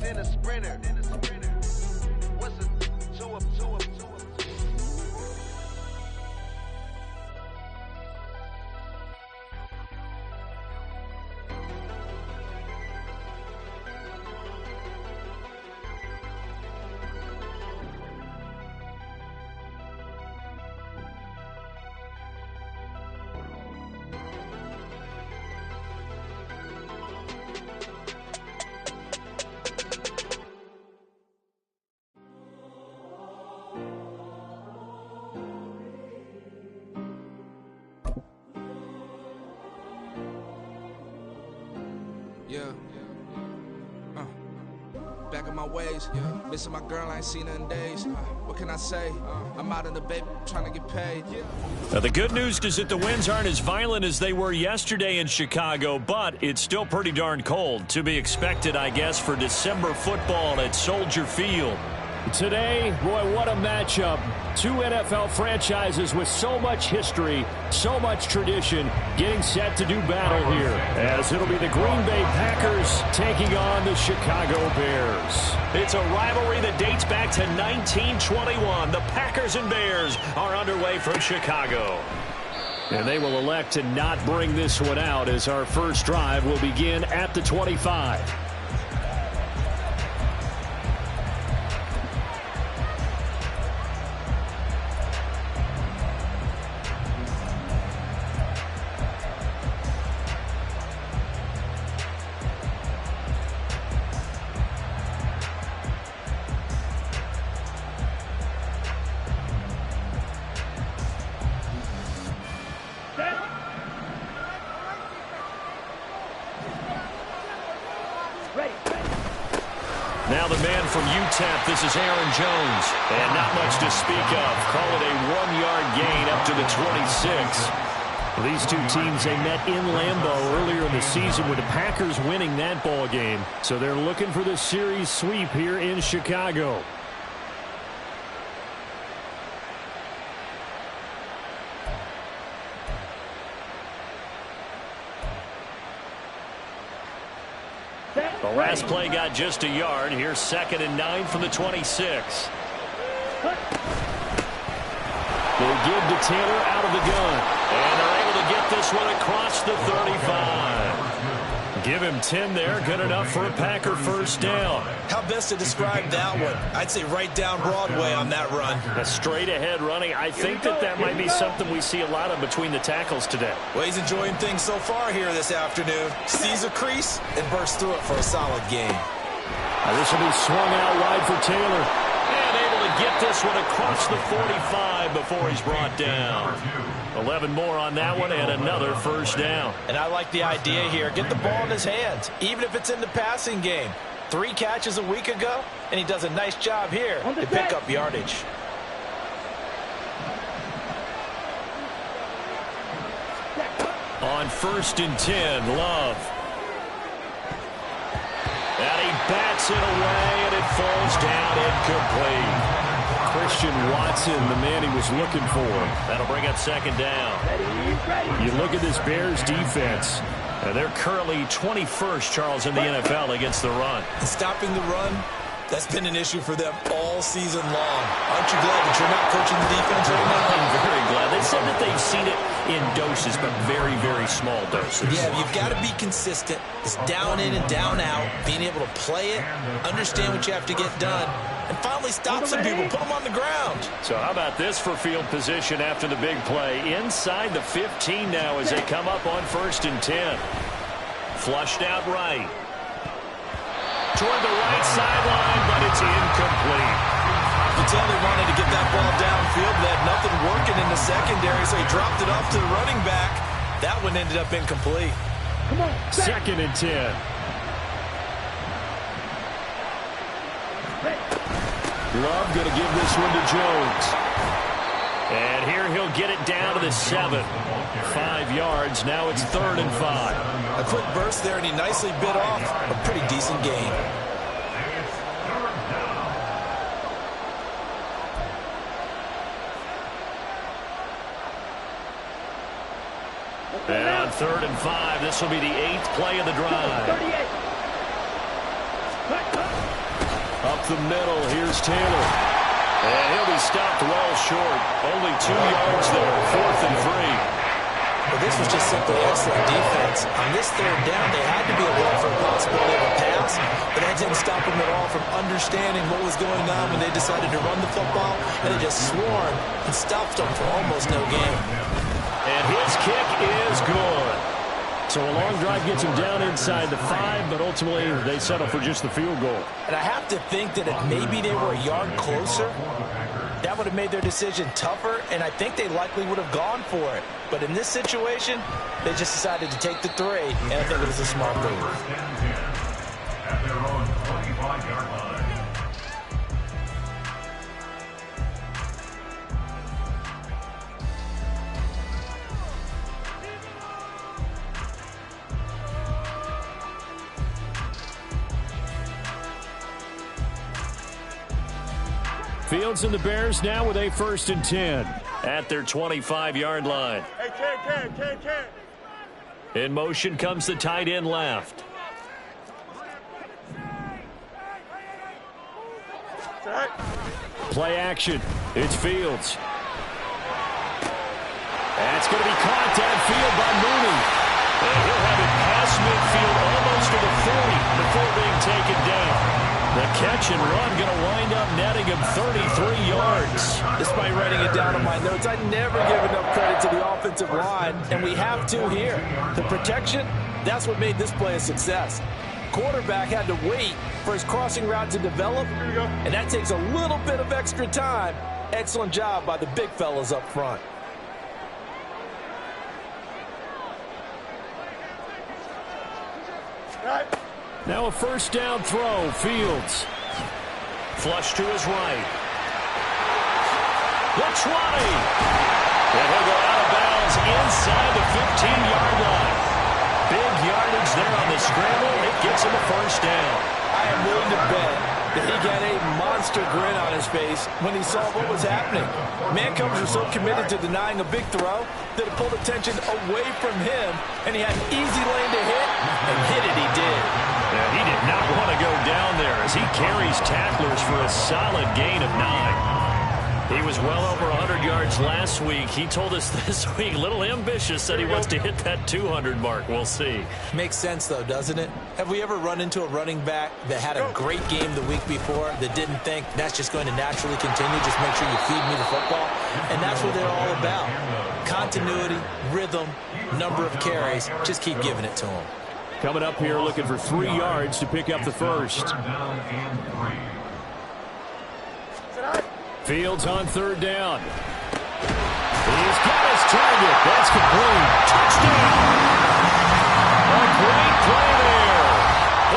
in a sprinter. What's a two up? Yeah. Back in my ways. Missing my girl, I ain't seen her in days. What can I say? I'm out in the baby, trying to get paid. Now, the good news is that the winds aren't as violent as they were yesterday in Chicago, but it's still pretty darn cold. To be expected, I guess, for December football at Soldier Field. Today, boy, what a matchup. Two NFL franchises with so much history, so much tradition, getting set to do battle here, as it'll be the Green Bay Packers taking on the Chicago Bears. It's a rivalry that dates back to 1921. The Packers and Bears are underway from Chicago. And they will elect to not bring this one out, as our first drive will begin at the 25. Now the man from UTEP, this is Aaron Jones. And not much to speak of. Call it a 1-yard gain up to the 26. Well, these two teams, they met in Lambeau earlier in the season with the Packers winning that ball game. So they're looking for the series sweep here in Chicago. The last play got just a yard. Here's 2nd and 9 from the 26. They give to Taylor out of the gun. And they're able to get this one across the 35. Give him 10 there. Good enough for a Packer first down. How best to describe that one? I'd say right down Broadway on that run. A straight ahead running. I think that might be something we see a lot of between the tackles today. Well, he's enjoying things so far here this afternoon. Sees a crease and bursts through it for a solid gain. This will be swung out wide for Taylor. And able to get this one across the 45 before he's brought down. 11 more on that one and another first down. And I like the idea here. Get the ball in his hands, even if it's in the passing game. 3 catches a week ago, and he does a nice job here to pick up yardage. On 1st and 10, Love. And he bats it away, and it falls down incomplete. Christian Watson, the man he was looking for. That'll bring up 2nd down. You look at this Bears defense. And they're currently 21st, Charles, in the NFL against the run. Stopping the run, that's been an issue for them all season long. Aren't you glad that you're not coaching the defense right now? I'm very glad. They said that they've seen it in doses, but very, very small doses. Yeah, you've got to be consistent. It's down in and down out, being able to play it, understand what you have to get done, and finally stop some people, put them on the ground. So how about this for field position after the big play? Inside the 15 now as they come up on 1st and 10. Flushed out right. Toward the right sideline, but it's incomplete. You can tell they wanted to get that ball downfield. They had nothing working in the secondary, so he dropped it off to the running back. That one ended up incomplete. Come on, 2nd and 10. Love going to give this one to Jones. And here he'll get it down to the 7. 5 yards. Now it's 3rd and 5. A quick burst there, and he nicely bit off a pretty decent gain. And on 3rd and 5, this will be the 8th play of the drive. the middle. Here's Taylor. And he'll be stopped well short. Only 2 yards there, 4th and 3. But this was just simply excellent defense. On this 3rd down, they had to be aware for a possibility of a pass, but that didn't stop them at all from understanding what was going on when they decided to run the football, and they just swarmed and stopped them for almost no gain. And his kick is good. So a long drive gets him down inside the 5, but ultimately they settle for just the field goal. And I have to think that if maybe they were a yard closer, that would have made their decision tougher, and I think they likely would have gone for it. But in this situation, they just decided to take the 3, and I think it was a smart move. At their own 25-yard line. Fields and the Bears now with a 1st and 10 at their 25-yard line. In motion comes the tight end left. Play action. It's Fields. That's going to be caught downfield by Mooney. And he'll have it past midfield almost to the 40 before being taken down. The catch and run going to wind up netting him 33 yards. Despite writing it down on my notes, I never give enough credit to the offensive line, and we have to here. The protection, that's what made this play a success. Quarterback had to wait for his crossing route to develop, and that takes a little bit of extra time. Excellent job by the big fellas up front. Now a 1st down throw. Fields. Flush to his right. The 20. And he'll go out of bounds inside the 15-yard line. Big yardage there on the scramble. It gets him a 1st down. I am willing to bet that he got a monster grin on his face when he saw what was happening. Mancovers were so committed to denying a big throw that it pulled attention away from him, and he had an easy lane to hit, and hit it he did. Yeah, he did not want to go down there as he carries tacklers for a solid gain of 9. He was well over 100 yards last week. He told us this week, a little ambitious, that he wants to hit that 200 mark. We'll see. Makes sense, though, doesn't it? Have we ever run into a running back that had a great game the week before that didn't think that's just going to naturally continue? Just make sure you feed me the football. And that's what they're all about. Continuity, rhythm, number of carries. Just keep giving it to them. Coming up here looking for 3 yards to pick up the 1st. Fields on 3rd down. He's got his target. That's complete. Touchdown! A great play there.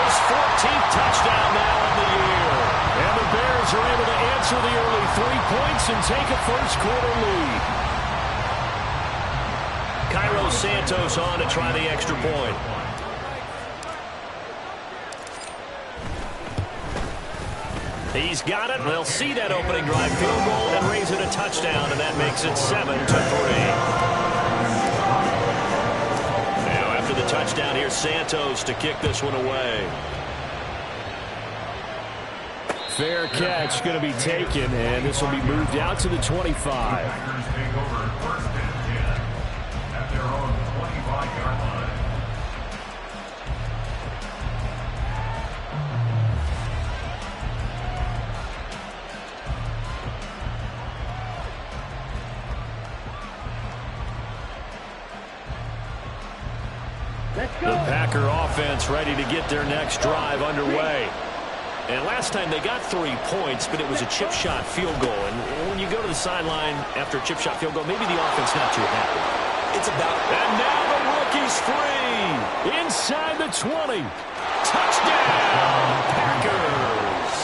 His 14th touchdown now in the year. And the Bears are able to answer the early 3 points and take a 1st quarter lead. Cairo Santos on to try the extra point. He's got it. They'll see that opening drive field goal and raise it a touchdown, and that makes it 7-3. Now after the touchdown, here's Santos to kick this one away. Fair catch going to be taken, and this will be moved out to the 25. The Packer offense ready to get their next drive underway. And last time they got 3 points, but it was a chip shot field goal. And when you go to the sideline after a chip shot field goal, maybe the offense not too happy. It's about... And now the rookie's free. Inside the 20. Touchdown, Packers.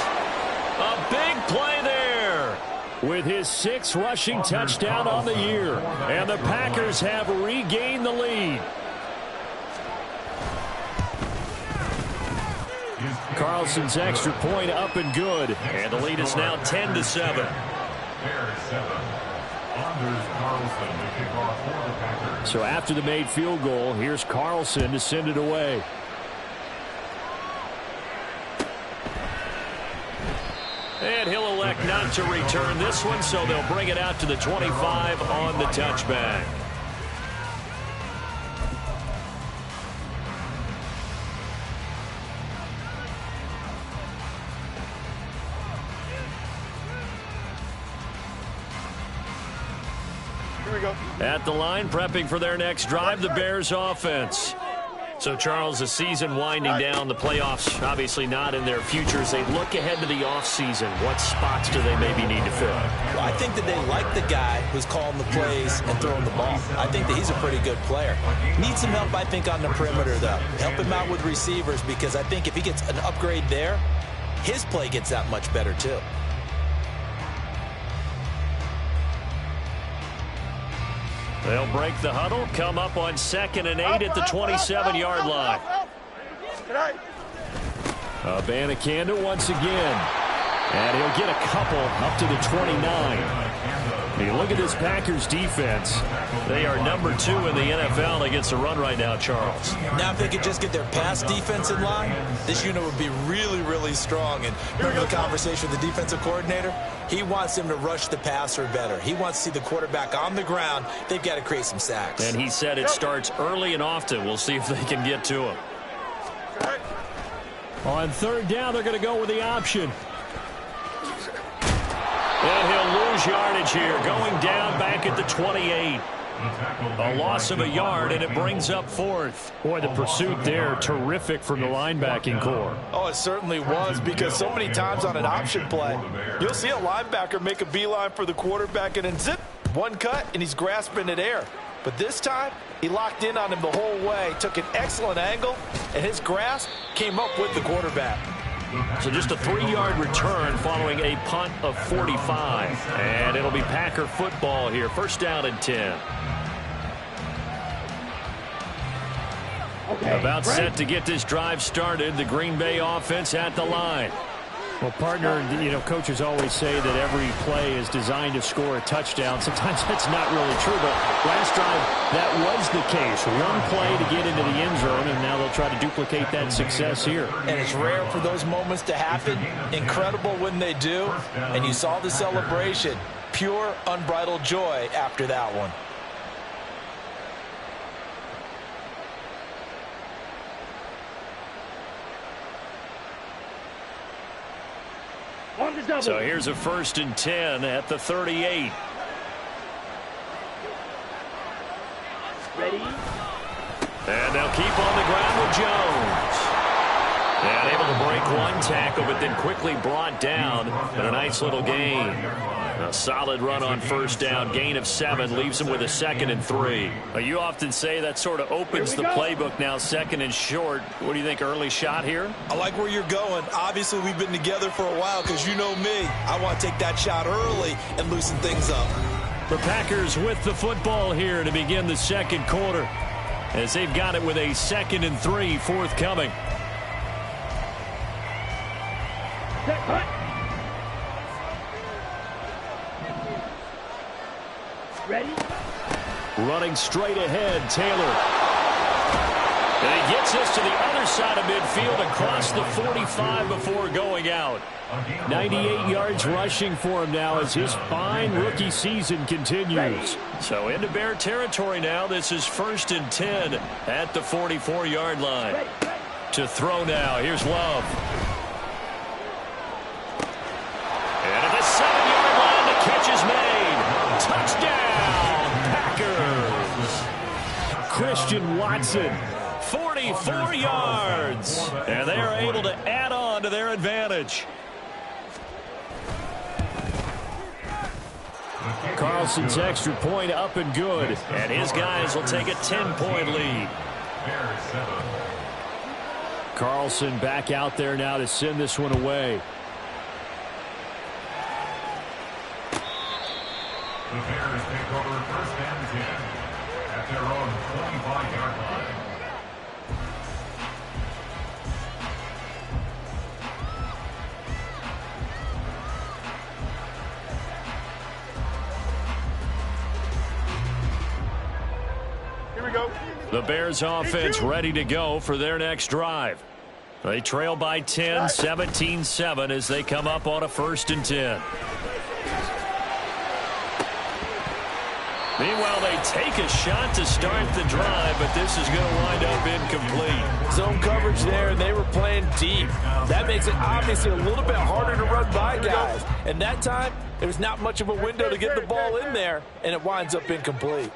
A big play there. With his 6th rushing touchdown on the year. And the Packers have regained the lead. Carlson's extra point up and good. And the lead is now 10-7. So after the made field goal, here's Carlson to send it away. punt to return this one, so they'll bring it out to the 25 on the touchback. At the line, prepping for their next drive, the Bears offense. So, Charles, the season winding down, the playoffs obviously not in their future. As they look ahead to the offseason, what spots do they maybe need to fill? Well, I think that they like the guy who's calling the plays and throwing the ball. I think that he's a pretty good player. Needs some help, I think, on the perimeter, though. Help him out with receivers, because I think if he gets an upgrade there, his play gets that much better, too. They'll break the huddle, come up on 2nd and 8 at the 27-yard line. Abanikanda once again. And he'll get a couple up to the 29. You look at this Packers defense. They are number 2 in the NFL against the run right now, Charles. Now, if they could just get their pass defense in line, this unit would be really, really strong. And remember the conversation with the defensive coordinator? He wants them to rush the passer better. He wants to see the quarterback on the ground. They've got to create some sacks. And he said it starts early and often. We'll see if they can get to him. On 3rd down, they're going to go with the option. And he'll lose yardage here, going down back at the 28. A loss of a yard, and it brings up 4th. Boy, the pursuit there, terrific from the linebacking core. Oh, it certainly was, because so many times on an option play, you'll see a linebacker make a beeline for the quarterback, and then zip, one cut, and he's grasping at air. But this time, he locked in on him the whole way, took an excellent angle, and his grasp came up with the quarterback. So just a 3-yard return following a punt of 45. And it'll be Packer football here. 1st down and 10. About set to get this drive started. The Green Bay offense at the line. Well, partner, coaches always say that every play is designed to score a touchdown. Sometimes that's not really true, but last drive, that was the case. One play to get into the end zone, and now they'll try to duplicate that success here. And it's rare for those moments to happen. Incredible when they do. And you saw the celebration. Pure, unbridled joy after that one. So here's a 1st and 10 at the 38. Ready? And they'll keep on the ground with Jones. And able to break one tackle, but then quickly brought down. And a nice little gain. A solid run on 1st down. Gain of 7 leaves them with a 2nd and 3. You often say that sort of opens the playbook now, 2nd and short. What do you think, early shot here? I like where you're going. Obviously, we've been together for a while, because you know me. I want to take that shot early and loosen things up. The Packers with the football here to begin the 2nd quarter, as they've got it with a 2nd and 3 forthcoming. Ready? Running straight ahead, Taylor. And he gets us to the other side of midfield across the 45 before going out. 98 yards rushing for him now as his fine rookie season continues. So into Bear territory now. This is 1st and 10 at the 44-yard line. To throw now. Here's Love. And at the 7-yard line, the catch is made. Touchdown, Packers. Christian Watson. 44 yards. And they are able to add on to their advantage. Carlson's extra point up and good. And his guys will take a 10-point lead. Carlson back out there now to send this one away. The Bears take over 1st and 10 at their own 25-yard line. The Bears offense ready to go for their next drive. They trail by 10, 17-7 as they come up on a 1st and 10. Meanwhile, they take a shot to start the drive, but this is going to wind up incomplete. Zone coverage there, and they were playing deep. That makes it obviously a little bit harder to run by guys. And that time, there's not much of a window to get the ball in there, and it winds up incomplete.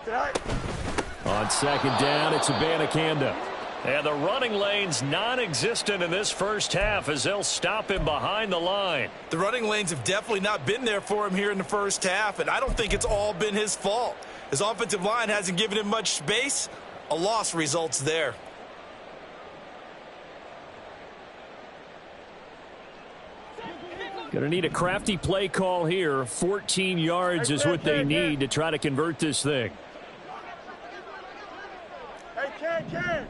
On second down, it's Abanikanda. And the running lane's non-existent in this first half as they'll stop him behind the line. The running lanes have definitely not been there for him here in the first half, and I don't think it's all been his fault. His offensive line hasn't given him much space. A loss results there. Going to need a crafty play call here. 14 yards is what they need to try to convert this thing. Hey, Ken.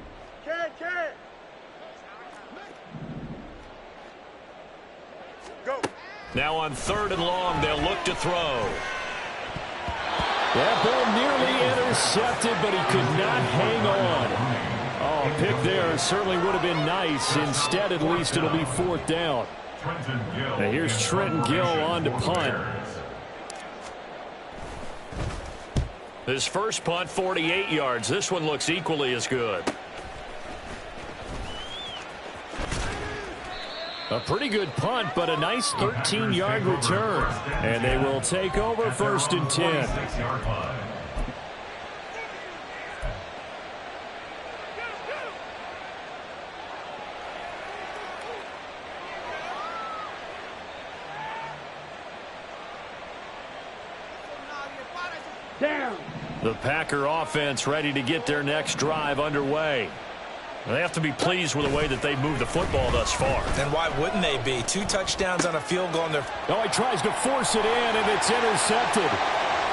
Go. Now on 3rd and long, they'll look to throw. That ball nearly intercepted, but he could not hang on. Oh, pick there certainly would have been nice. Instead, at least it'll be 4th down. Now here's Trenton Gill on to punt. His first punt, 48 yards. This one looks equally as good. A pretty good punt, but a nice 13-yard return. And they will take over 1st and 10. The Packer offense ready to get their next drive underway. They have to be pleased with the way that they've moved the football thus far. And why wouldn't they be? 2 touchdowns on a field goal. Oh, he tries to force it in, and it's intercepted.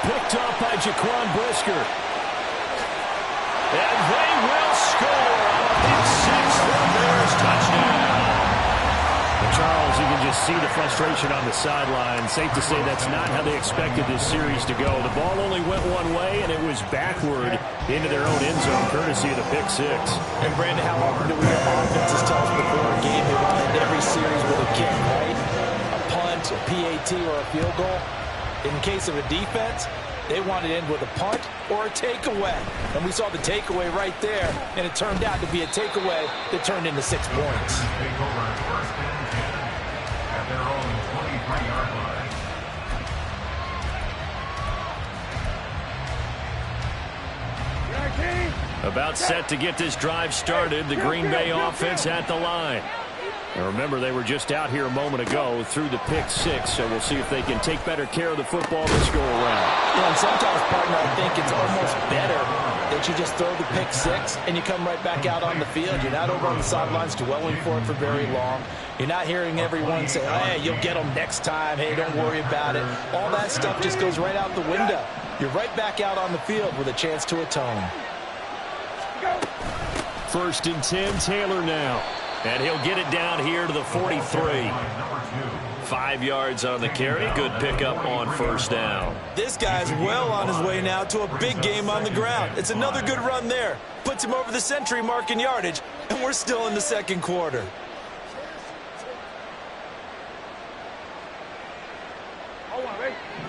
Picked up by Jaquan Brisker. And they will score on a big 6 for the Bears touchdown. Charles, you can just see the frustration on the sideline. Safe to say that's not how they expected this series to go. The ball only went one way, and it was backward into their own end zone, courtesy of the pick 6. And, Brandon, how often do we hear offenses tell us before a game they want to end every series with a kick, right? A punt, a PAT, or a field goal. In case of a defense, they want to end with a punt or a takeaway. And we saw the takeaway right there, and it turned out to be a takeaway that turned into 6 points. Their own 23-yard line. About set to get this drive started. The Green Bay offense at the line. And remember, they were just out here a moment ago through the pick 6, so we'll see if they can take better care of the football this go around. Yeah, and sometimes, partner, I think it's almost better that you just throw the pick 6 and you come right back out on the field. You're not over on the sidelines dwelling for it for very long. You're not hearing everyone say, oh, hey, you'll get them next time. Hey, don't worry about it. All that stuff just goes right out the window. You're right back out on the field with a chance to atone. 1st and 10, Taylor now. And he'll get it down here to the 43. 5 yards on the carry. Good pickup on 1st down. This guy's well on his way now to a big game on the ground. It's another good run there. Puts him over the century mark in yardage, and we're still in the 2nd quarter.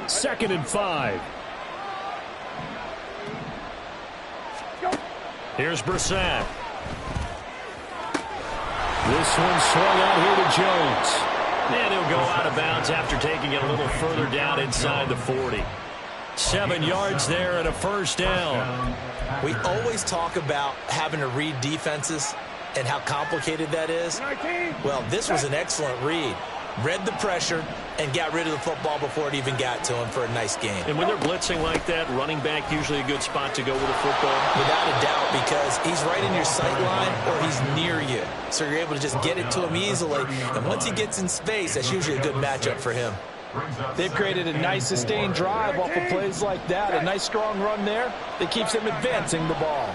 Second and 5. Here's Brissett. This one swung out here to Jones. And he'll go out of bounds after taking it a little further down inside the 40. 7 yards there and a 1st down. We always talk about having to read defenses and how complicated that is. Well, this was an excellent read. Read the pressure and got rid of the football before it even got to him for a nice game. And when they're blitzing like that, running back usually a good spot to go with the football? Without a doubt, because he's right in your sight line or he's near you. So you're able to just get it to him easily. And once he gets in space, that's usually a good matchup for him. They've created a nice sustained drive off of plays like that. A nice strong run there that keeps them advancing the ball.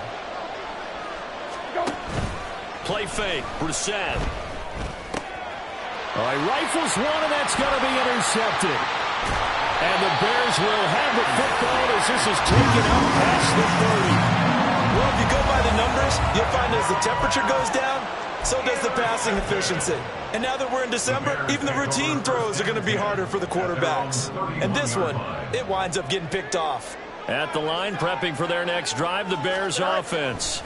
Play fake, Brissett. All right, rifles one, and that's going to be intercepted. And the Bears will have the football as this is taken out past the 30. Well, if you go by the numbers, you'll find as the temperature goes down, so does the passing efficiency. And now that we're in December, even the routine throws are going to be harder for the quarterbacks. And this one, it winds up getting picked off. At the line, prepping for their next drive, the Bears offense.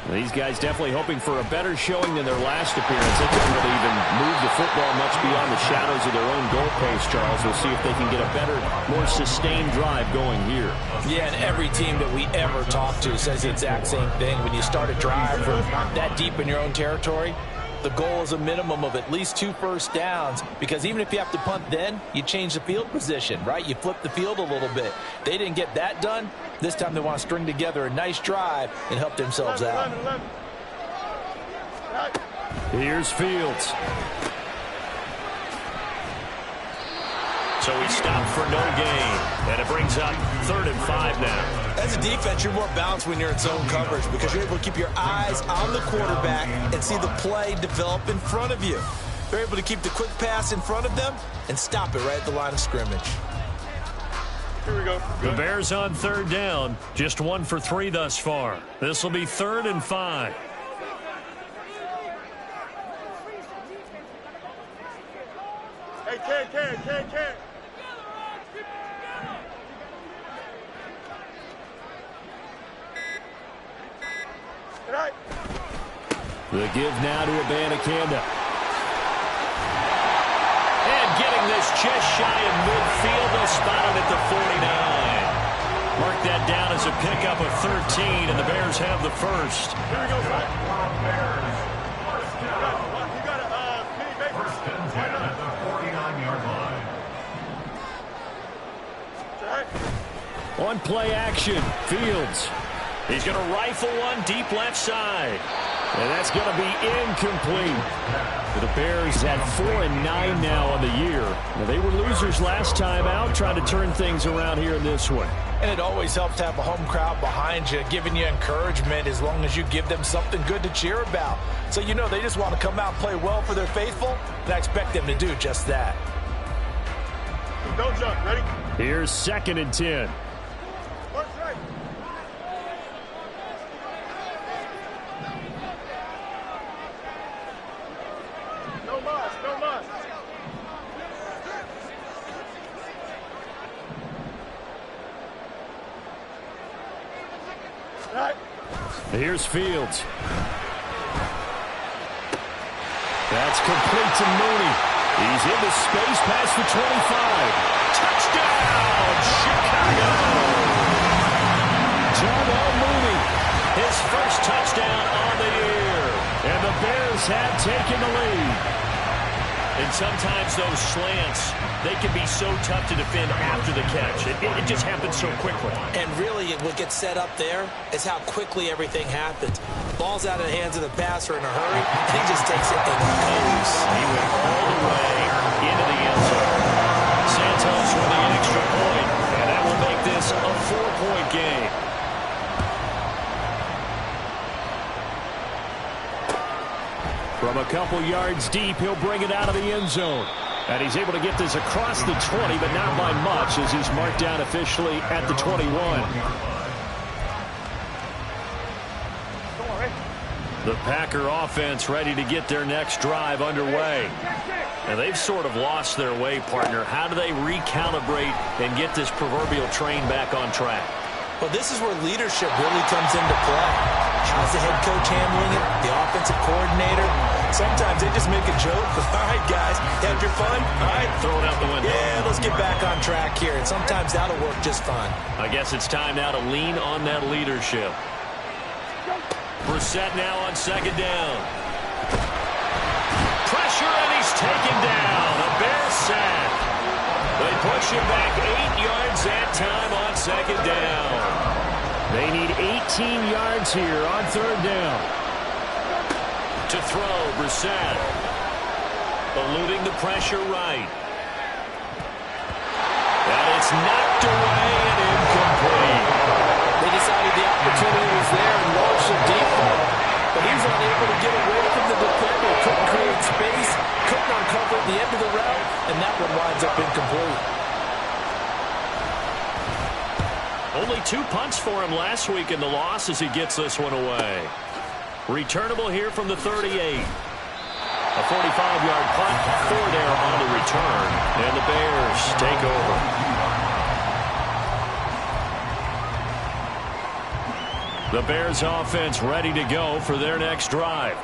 These guys definitely hoping for a better showing than their last appearance. They couldn't really even move the football much beyond the shadows of their own goalpost, Charles. We'll see if they can get a better, more sustained drive going here. Yeah, and every team that we ever talk to says the exact same thing. When you start a drive from that deep in your own territory, the goal is a minimum of at least 2 first downs, because even if you have to punt then, you change the field position, right? You flip the field a little bit. They didn't get that done. This time they want to string together a nice drive and help themselves out. Here's Fields. So he stopped for no gain, and it brings up 3rd and 5 now. As a defense, you're more balanced when you're in zone coverage because you're able to keep your eyes on the quarterback and see the play develop in front of you. They're able to keep the quick pass in front of them and stop it right at the line of scrimmage. Here we go. The Bears on 3rd down, just 1 for 3 thus far. This will be 3rd and 5. Hey, Ken. The give now to Abanikanda. And getting this just shy of midfield, they'll spot him at the 49. Mark that down as a pickup of 13, and the Bears have the first. Here we go, Bears. First and 10 at the 49-yard line. On play action, Fields. He's going to rifle one deep left side. And that's going to be incomplete. The Bears at 4-9 now on the year. Now, they were losers last time out, trying to turn things around here in this one. And it always helps to have a home crowd behind you, giving you encouragement as long as you give them something good to cheer about. So you know they just want to come out and play well for their faithful, and I expect them to do just that. Don't jump. Ready? Here's 2nd and 10. No muss. Right. Here's Fields. That's complete to Mooney. He's into space past the 25. Touchdown, Chicago! Darnell Mooney. His first touchdown on the year. And the Bears have taken the lead. And sometimes those slants, they can be so tough to defend after the catch. It just happens so quickly. And really, what gets set up there is how quickly everything happens. Ball's out of the hands of the passer in a hurry, and he just takes it and goes. He went all the way into the end zone. Santos with the extra point, and that will make this a 4-point game. From a couple yards deep, he'll bring it out of the end zone. And he's able to get this across the 20, but not by much, as he's marked down officially at the 21. The Packer offense ready to get their next drive underway. And they've sort of lost their way, partner. How do they recalibrate and get this proverbial train back on track? Well, this is where leadership really comes into play. How's the head coach handling it? The offensive coordinator? Sometimes they just make a joke. All right, guys, had your fun? All right. Throw it out the window. Yeah, let's get back on track here. And sometimes that'll work just fine. I guess it's time now to lean on that leadership. Brissett now on 2nd down. Pressure, and he's taken down. A Bears sack. They push him back 8 yards that time on 2nd down. They need 18 yards here on 3rd down. To throw, Brissett. Eluding the pressure right. And it's knocked away and incomplete. They decided the opportunity was there and launched a deep ball. But he's unable to get away from the defender. Couldn't create space. Couldn't uncover at the end of the route. And that one winds up incomplete. Only 2 punts for him last week in the loss as he gets this one away. Returnable here from the 38. A 45-yard punt, 4 there on the return, and the Bears take over. The Bears offense ready to go for their next drive.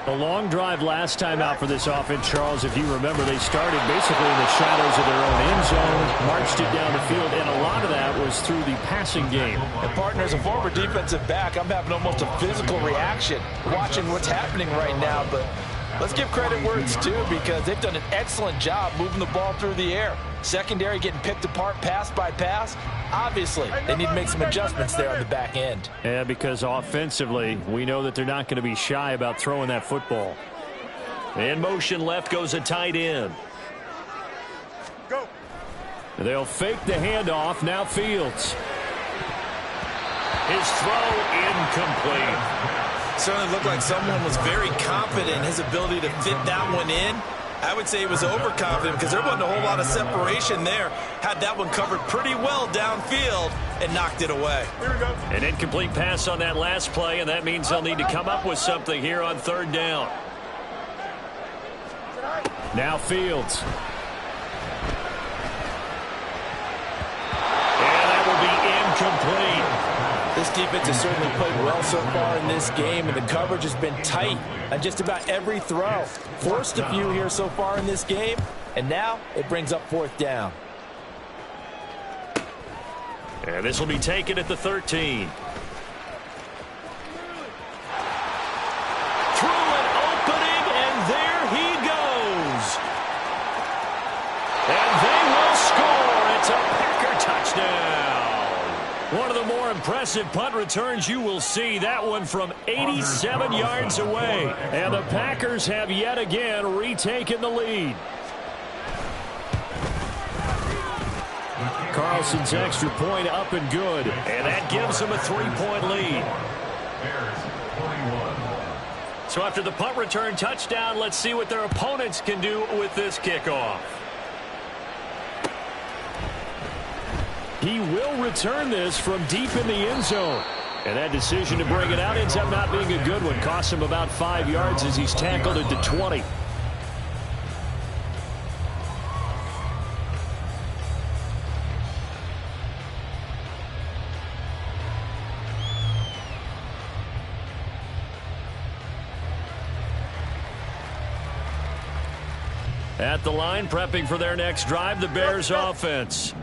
A long drive last time out for this offense, Charles. If you remember, they started basically in the shadows of their own end zone, marched it down the field, and a lot of that was through the passing game. And partner, as a former defensive back, I'm having almost a physical reaction watching what's happening right now. But let's give credit where it's due, because they've done an excellent job moving the ball through the air. Secondary getting picked apart pass by pass. Obviously, they need to make some adjustments there on the back end. Yeah, because offensively, we know that they're not going to be shy about throwing that football. In motion left goes a tight end. Go. They'll fake the handoff. Now Fields. His throw incomplete. Certainly looked like someone was very confident in his ability to fit that one in. I would say he was overconfident because there wasn't a whole lot of separation there. Had that one covered pretty well downfield and knocked it away. Here we go. An incomplete pass on that last play, and that means they'll need to come up with something here on 3rd down. Now Fields. And that will be incomplete. This defense has certainly played well so far in this game, and the coverage has been tight on just about every throw. Forced a few here so far in this game, and now it brings up 4th down. And this will be taken at the 13. Through an opening, and there he goes. And they will score. It's a Packer touchdown. One of the more impressive punt returns you will see. That one from 87 yards away. And the Packers have yet again retaken the lead. Carlson's extra point up and good. And that gives them a 3-point lead. So after the punt return touchdown, let's see what their opponents can do with this kickoff. He will return this from deep in the end zone. And that decision to bring it out ends up not being a good one. Costs him about 5 yards as he's tackled at the 20. At the line, prepping for their next drive, the Bears offense.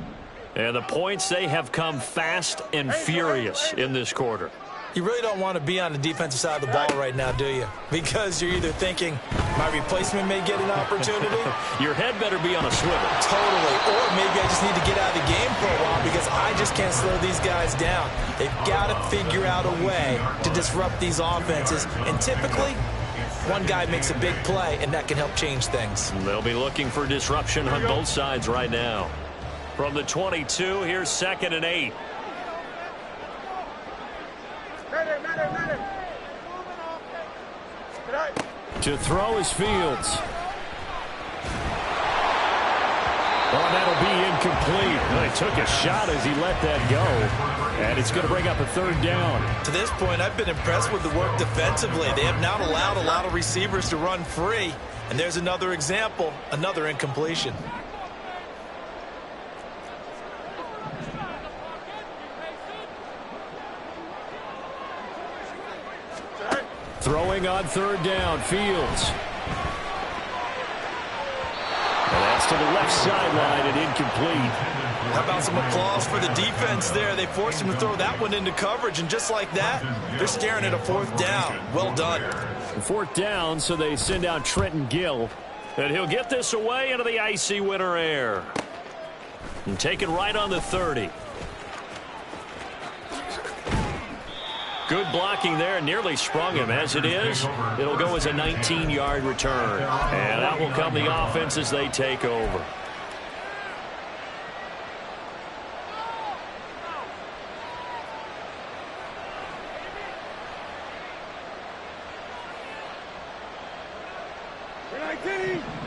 And the points, they have come fast and furious in this quarter. You really don't want to be on the defensive side of the ball right now, do you? Because you're either thinking, my replacement may get an opportunity. Your head better be on a swivel. Totally. Or maybe I just need to get out of the game for a while because I just can't slow these guys down. They've got to figure out a way to disrupt these offenses. And typically, one guy makes a big play, and that can help change things. They'll be looking for disruption on both sides right now. From the 22, here's 2nd and 8. To throw is Fields. Oh, that'll be incomplete. Well, he took a shot as he let that go. And it's going to bring up a 3rd down. To this point, I've been impressed with the work defensively. They have not allowed a lot of receivers to run free. And there's another example, another incompletion. Throwing on 3rd down, Fields. And that's to the left sideline and incomplete. How about some applause for the defense there? They forced him to throw that one into coverage, and just like that, they're staring at a 4th down. Well done. 4th down, so they send out Trenton Gill. And he'll get this away into the icy winter air. And taken right on the 30. Good blocking there, nearly sprung him. As it is, it'll go as a 19-yard return. And that will come the offense as they take over.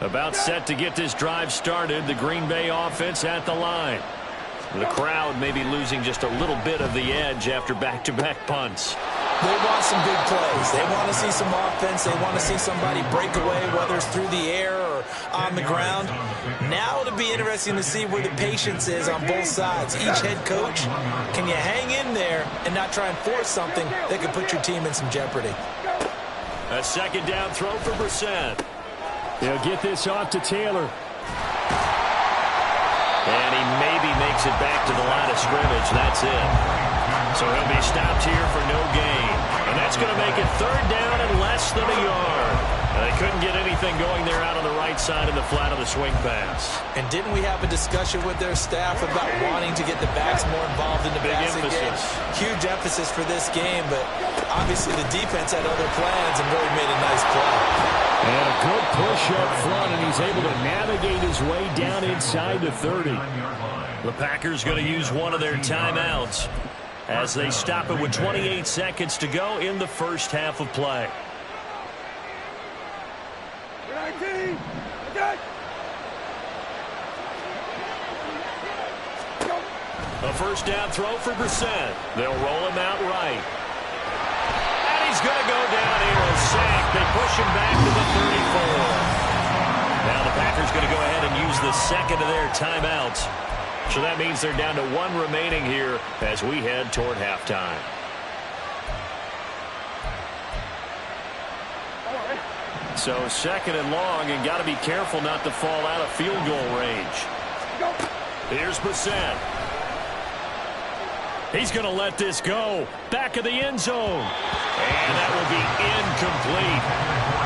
About set to get this drive started, the Green Bay offense at the line. The crowd may be losing just a little bit of the edge after back-to-back punts. They want some big plays. They want to see some offense. They want to see somebody break away, whether it's through the air or on the ground. Now it'll be interesting to see where the patience is on both sides. Each head coach, can you hang in there and not try and force something that could put your team in some jeopardy? A second down throw for Brissett. They'll get this off to Taylor. And he maybe makes it back to the line of scrimmage. That's it. So he'll be stopped here for no gain. And that's going to make it third down and less than a yard. They couldn't get anything going there out on the right side of the flat of the swing pass. And didn't we have a discussion with their staff about wanting to get the backs more involved in the passing game? Huge emphasis for this game, but obviously the defense had other plans and really made a nice play. And a good push up front, and he's able to navigate his way down inside the 30. The Packers going to use one of their timeouts as they stop it with 28 seconds to go in the first half of play. A first down throw for Brissett. They'll roll him out right. And he's going to go down here, a sack. They push him back to the 34. Now the Packers going to go ahead and use the second of their timeouts. So that means they're down to one remaining here as we head toward halftime. So second and long, and got to be careful not to fall out of field goal range. Here's Brissett. He's going to let this go. Back of the end zone. And that will be incomplete.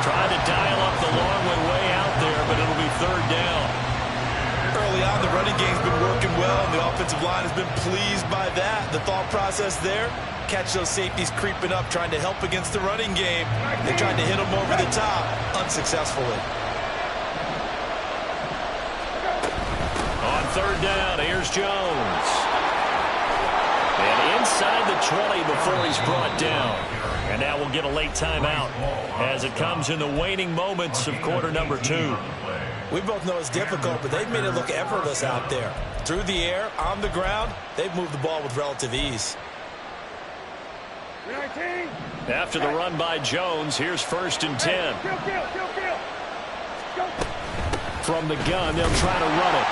Trying to dial up the long way out there, but it'll be third down. Early on, the running game's been working well, and the offensive line has been pleased by that. The thought process there, catch those safeties creeping up, trying to help against the running game. They tried to hit them over the top, unsuccessfully. On third down, here's Jones. And inside the 20 before he's brought down. And now we'll get a late timeout as it comes in the waning moments of quarter number 2. We both know it's difficult, but they've made it look effortless out there. Through the air, on the ground, they've moved the ball with relative ease. After the run by Jones, here's first and 10. From the gun, they'll try to run it.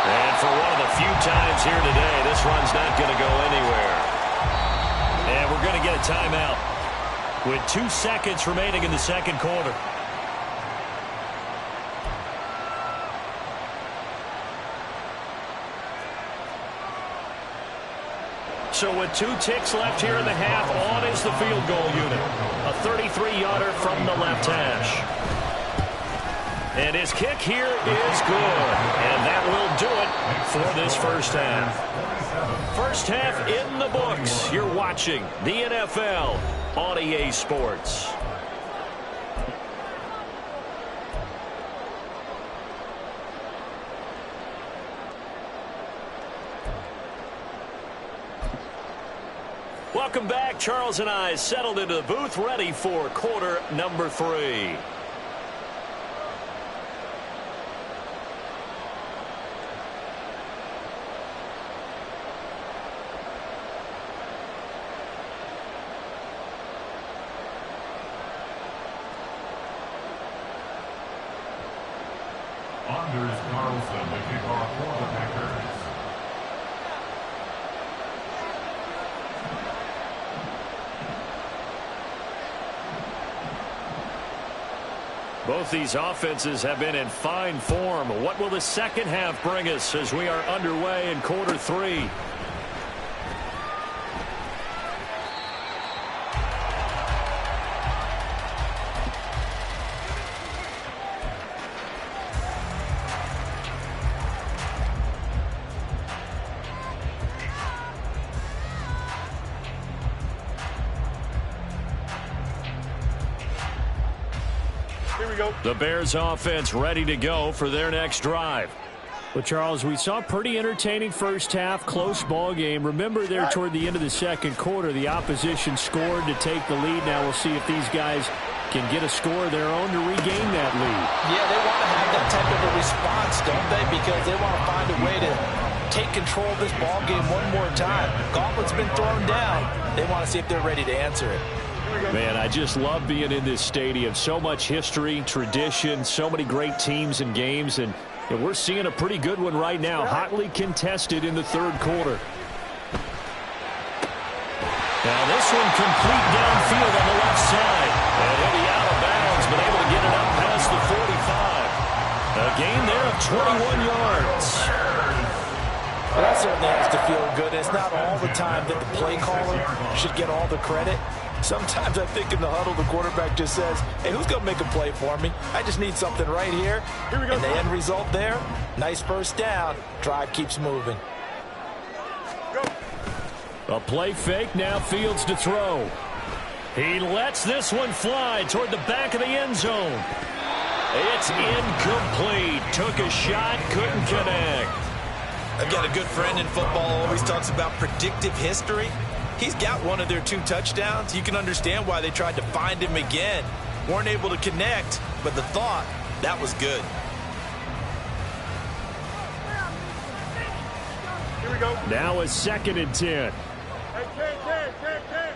And for one of the few times here today, this run's not going to go anywhere. And we're going to get a timeout with 2 seconds remaining in the second quarter. So with 2 ticks left here in the half, on is the field goal unit. A 33-yarder from the left hash. And his kick here is good. And that will do it for this first half. First half in the books. You're watching the NFL on EA Sports. Welcome back. Charles and I settled into the booth, ready for quarter number 3. Anders Carlson, the kickoff for the Packers. Both these offenses have been in fine form. What will the second half bring us as we are underway in quarter 3? The Bears offense ready to go for their next drive. Well, Charles, we saw a pretty entertaining first half, close ball game. Remember there toward the end of the second quarter, the opposition scored to take the lead. Now we'll see if these guys can get a score of their own to regain that lead. Yeah, they want to have that type of a response, don't they? Because they want to find a way to take control of this ball game one more time. Gauntlet's been thrown down. They want to see if they're ready to answer it. Man, I just love being in this stadium. So much history, tradition, so many great teams and games, and we're seeing a pretty good one right now, hotly contested in the third quarter. Now this one complete downfield on the left side. And he'll be out of bounds, but able to get it up past the 45. A gain there of 21 yards. Well, that certainly has to feel good. It's not all the time that the play caller should get all the credit. Sometimes I think in the huddle, the quarterback just says, hey, who's going to make a play for me? I just need something right here. And the end result there, nice first down. Drive keeps moving. A play fake, now Fields to throw. He lets this one fly toward the back of the end zone. It's incomplete. Took a shot, couldn't connect. I've got a good friend in football, always talks about predictive history. He's got one of their 2 touchdowns. You can understand why they tried to find him again. Weren't able to connect, but the thought, that was good. Here we go. Now a 2nd and 10. Hey, Ken.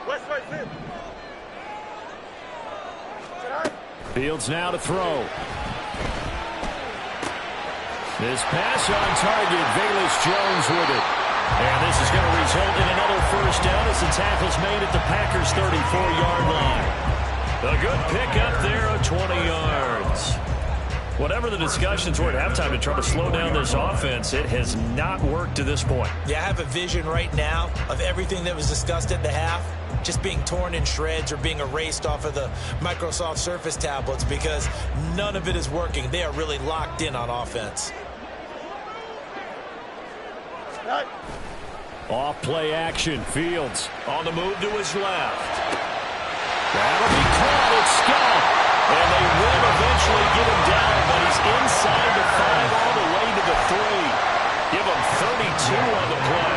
West way, sit. Fields now to throw. This pass on target, Velus Jones with it. And this is going to result in another first down as the tackle's made at the Packers' 34-yard line. A good pickup there of 20 yards. Whatever the discussions were at halftime to try to slow down this offense, it has not worked to this point. Yeah, I have a vision right now of everything that was discussed at the half just being torn in shreds or being erased off of the Microsoft Surface tablets because none of it is working. They are really locked in on offense. Off play action. Fields on the move to his left. That'll be caught. It's Scott. And they will eventually get him down, but he's inside the 5 all the way to the 3. Give him 32 on the play.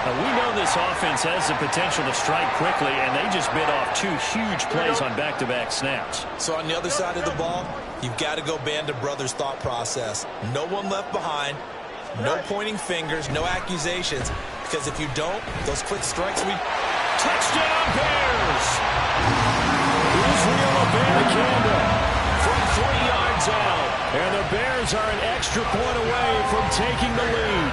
Now, we know this offense has the potential to strike quickly, and they just bit off 2 huge plays on back-to-back snaps. So on the other side of the ball, you've got to go Band of Brothers thought process. No one left behind. No pointing fingers, no accusations, because if you don't, those quick strikes we... Touchdown Bears! Israel Abanikanda from 3 yards out. And the Bears are an extra point away from taking the lead.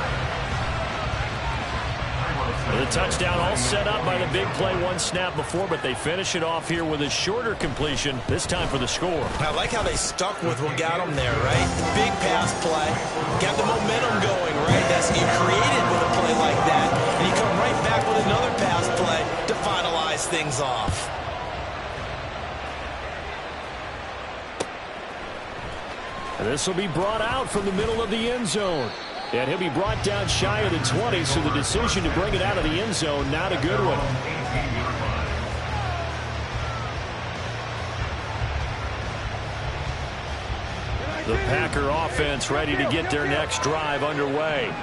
The touchdown all set up by the big play 1 snap before, but they finish it off here with a shorter completion, this time for the score. I like how they stuck with what got them there, right? Big pass play. Got the momentum going, right? That's you created with a play like that. And you come right back with another pass play to finalize things off. This will be brought out from the middle of the end zone. And he'll be brought down shy of the 20, so the decision to bring it out of the end zone, not a good one. The Packer offense ready to get their next drive underway.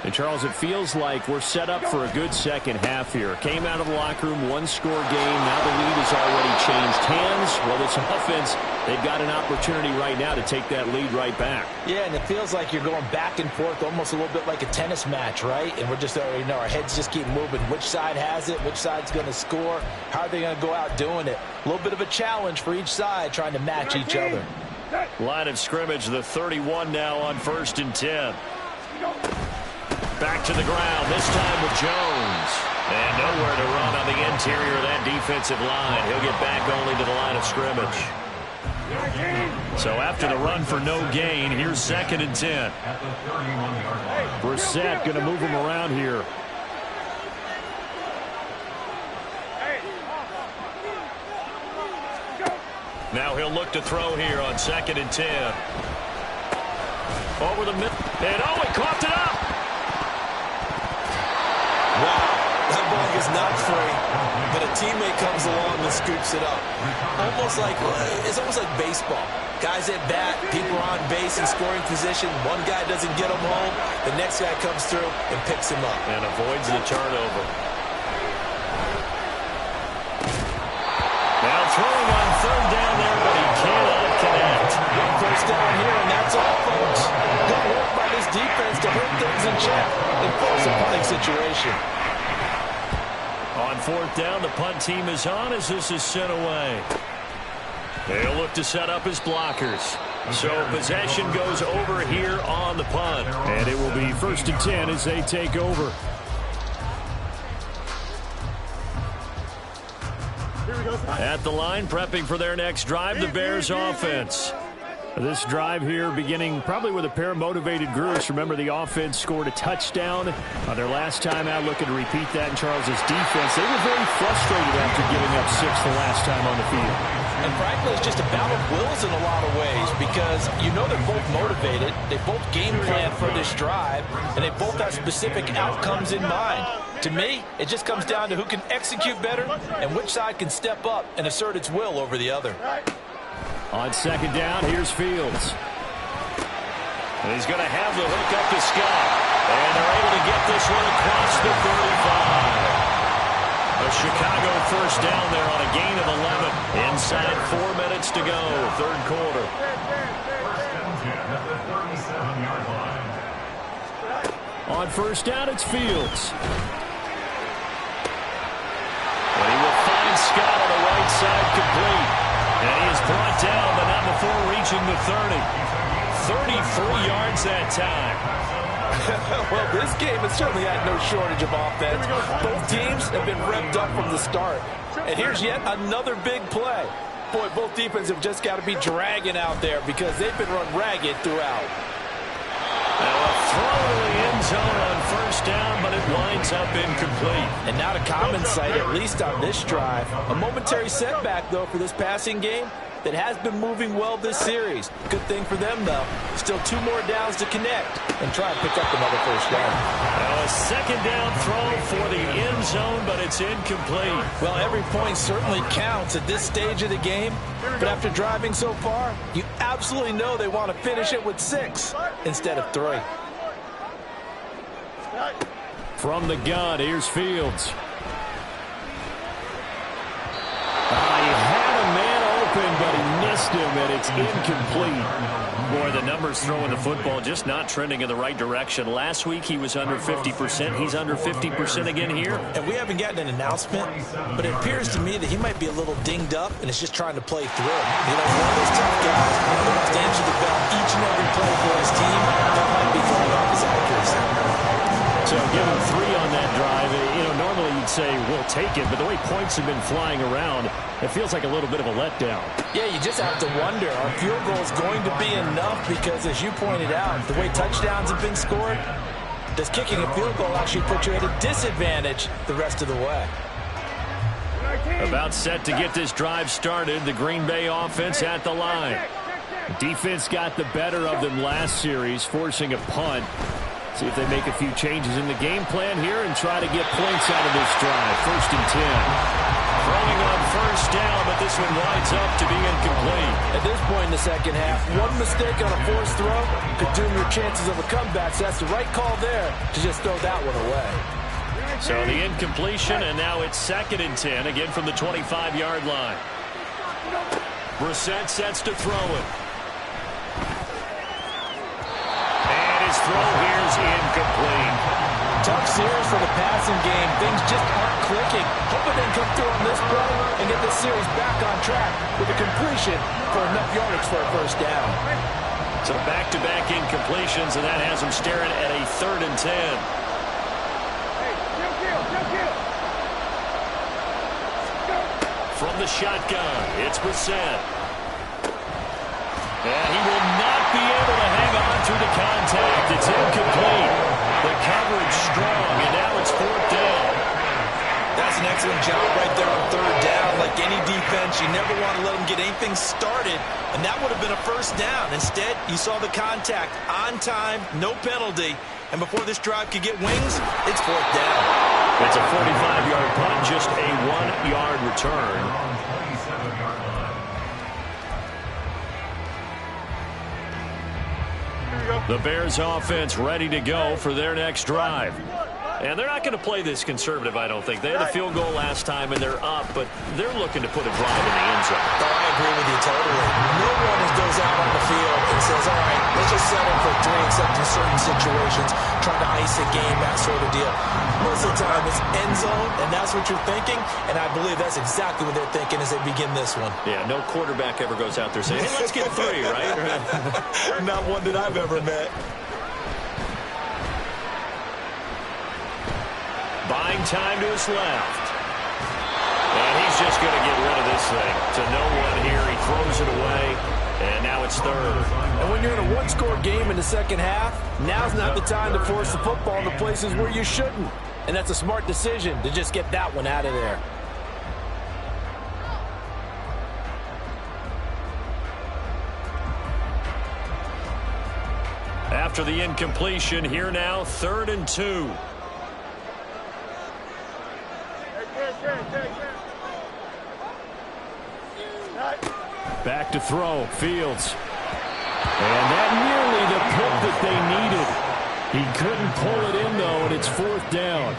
And, Charles, it feels like we're set up for a good second half here. Came out of the locker room, 1-score game. Now the lead has already changed hands. Well, this offense, they've got an opportunity right now to take that lead right back. Yeah, and it feels like you're going back and forth almost a little bit like a tennis match, right? And we're just already know our heads just keep moving. Which side has it? Which side's going to score? How are they going to go out doing it? A little bit of a challenge for each side trying to match each other. Line of scrimmage, the 31 now on 1st and 10. Back to the ground, this time with Jones. And nowhere to run on the interior of that defensive line. He'll get back only to the line of scrimmage. So after the run for no gain, here's 2nd and 10. Brissett going to move him around here. Now he'll look to throw here on 2nd and 10. Over the middle. And he coughed it up. Wow, that ball is not free, but a teammate comes along and scoops it up. It's almost like baseball. Guys at bat, people are on base in scoring position. One guy doesn't get him home, the next guy comes through and picks him up. And avoids the turnover. Now throwing on 3rd down there, but he cannot connect. Great First down here, and that's all, folks. Good work by this defense to hold things in check and force a punting situation. On fourth down, the punt team is on as this is sent away. They'll look to set up his blockers. So possession goes over here on the punt. And it will be 1st and 10 as they take over. At the line, prepping for their next drive, the Bears offense. This drive here beginning probably with a pair of motivated groups. Remember, the offense scored a touchdown on their last time out, looking to repeat that in Charles's defense. They were very frustrated after giving up 6 the last time on the field. And frankly, it's just a battle of wills in a lot of ways because you know they're both motivated, they both game plan for this drive, and they both have specific outcomes in mind. To me, it just comes down to who can execute better and which side can step up and assert its will over the other. On second down, here's Fields. And he's going to have the hook up to Scott. And they're able to get this one across the 35. A Chicago first down there on a gain of 11. Inside 4 minutes to go, third quarter. On first down, it's Fields. And he will find Scott on the right side complete. And he is brought down, but not before reaching the 30. 33 yards that time. Well, this game has certainly had no shortage of offense. Both teams have been revved up from the start. And here's yet another big play. Boy, both defenses have just got to be dragging out there because they've been run ragged throughout. Now a throw to the end zone on first down, but it winds up incomplete. And not a common sight, at least on this drive. A momentary setback, though, for this passing game that has been moving well this series. Good thing for them, though. Still 2 more downs to connect and try and pick up another first down. Now a second down throw for the end zone, but it's incomplete. Well, every point certainly counts at this stage of the game. But after driving so far, you absolutely know they want to finish it with 6 instead of 3. From the gun, here's Fields. He had a man open, but he missed him, and it's incomplete. Boy, the numbers throwing the football just not trending in the right direction. Last week he was under 50%. He's under 50% again here. And we haven't gotten an announcement, but it appears to me that he might be a little dinged up and is just trying to play through it. You know, one of those tough guys that wants to answer the bell each and every play for his team. That might be throwing off his accuracy. So give him 3 on that drive. You know, normally you'd say we'll take it, but the way points have been flying around, it feels like a little bit of a letdown. Yeah, you just have to wonder, are field goals going to be enough? Because as you pointed out, the way touchdowns have been scored, does kicking a field goal actually put you at a disadvantage the rest of the way? About set to get this drive started, the Green Bay offense at the line. Defense got the better of them last series, forcing a punt. See if they make a few changes in the game plan here and try to get points out of this drive. 1st and 10. Throwing on first down, but this one winds up to be incomplete. At this point in the second half, one mistake on a forced throw could doom your chances of a comeback. So that's the right call there to just throw that one away. So the incompletion, and now it's 2nd and 10, again from the 25-yard line. Brissett sets to throw it. And his throw here is incomplete. Tough series for the passing game. Things just aren't clicking. Hoping they can come through on this play and get this series back on track with a completion for enough yardage for a first down. So back-to-back incompletions, and that has them staring at a 3rd and 10. From the shotgun, it's Brissett. And he will not be able to hang on through the contact. It's incomplete. The coverage strong, and now it's 4th down. That's an excellent job right there on 3rd down. Like any defense, you never want to let them get anything started, and that would have been a first down. Instead, you saw the contact on time, no penalty, and before this drive could get wings, it's 4th down. It's a 45-yard punt, just a 1-yard return. The Bears offense ready to go for their next drive. And they're not going to play this conservative, I don't think. They had a field goal last time, and they're up, but they're looking to put a drive in the end zone. Oh, I agree with you totally. No one goes out on the field and says, all right, let's just settle for 3 except in certain situations, trying to ice a game, that sort of deal. Most of the time, it's end zone, and that's what you're thinking, and I believe that's exactly what they're thinking as they begin this one. Yeah, no quarterback ever goes out there saying, hey, let's get 3, right? Not one that I've ever met. Buying time to his left. And he's just going to get rid of this thing. To no one here. He throws it away. And now it's third. And when you're in a one-score game in the second half, now's not the time to force the football in the places where you shouldn't. And that's a smart decision to just get that one out of there. After the incompletion, here now, 3rd and 2. Back to throw, Fields. And that nearly the pick that they needed. He couldn't pull it in, though, and it's 4th down.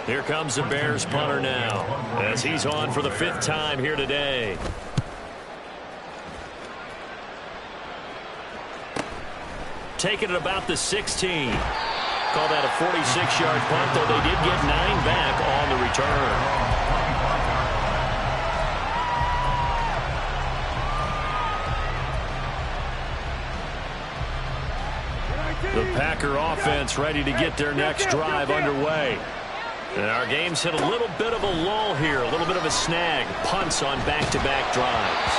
Here comes the Bears punter now, as he's on for the 5th time here today. Taking it about the 16. Call that a 46-yard punt, though they did get 9 back on the return. The Packer offense ready to get their next drive underway. And our game's hit a little bit of a lull here, a little bit of a snag. Punts on back-to-back drives.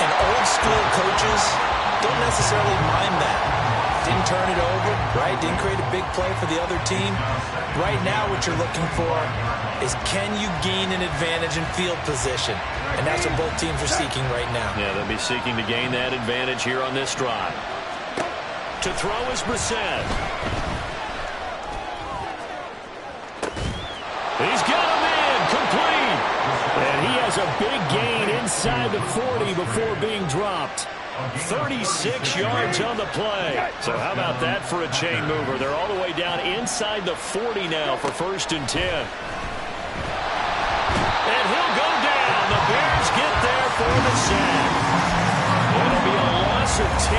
And old-school coaches don't necessarily mind that. Didn't turn it over, right? Didn't create a big play for the other team. Right now what you're looking for is can you gain an advantage in field position? And that's what both teams are seeking right now. Yeah, they'll be seeking to gain that advantage here on this drive. To throw is Brissett. He's got him in, complete. And he has a big gain inside the 40 before being dropped. 36 yards on the play. So how about that for a chain mover? They're all the way down inside the 40 now for 1st and 10. And he'll go down. The Bears get there for the sack. It'll be a loss of 10.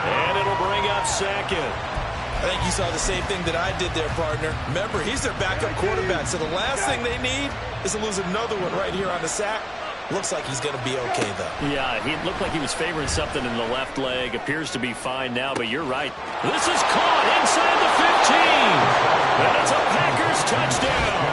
And it'll bring up 2nd. I think you saw the same thing that I did there, partner. Remember, he's their backup quarterback, so the last thing they need is to lose another one right here on the sack. Looks like he's going to be okay, though. Yeah, he looked like he was favoring something in the left leg. Appears to be fine now, but you're right. This is caught inside the 15. And it's a Packers touchdown.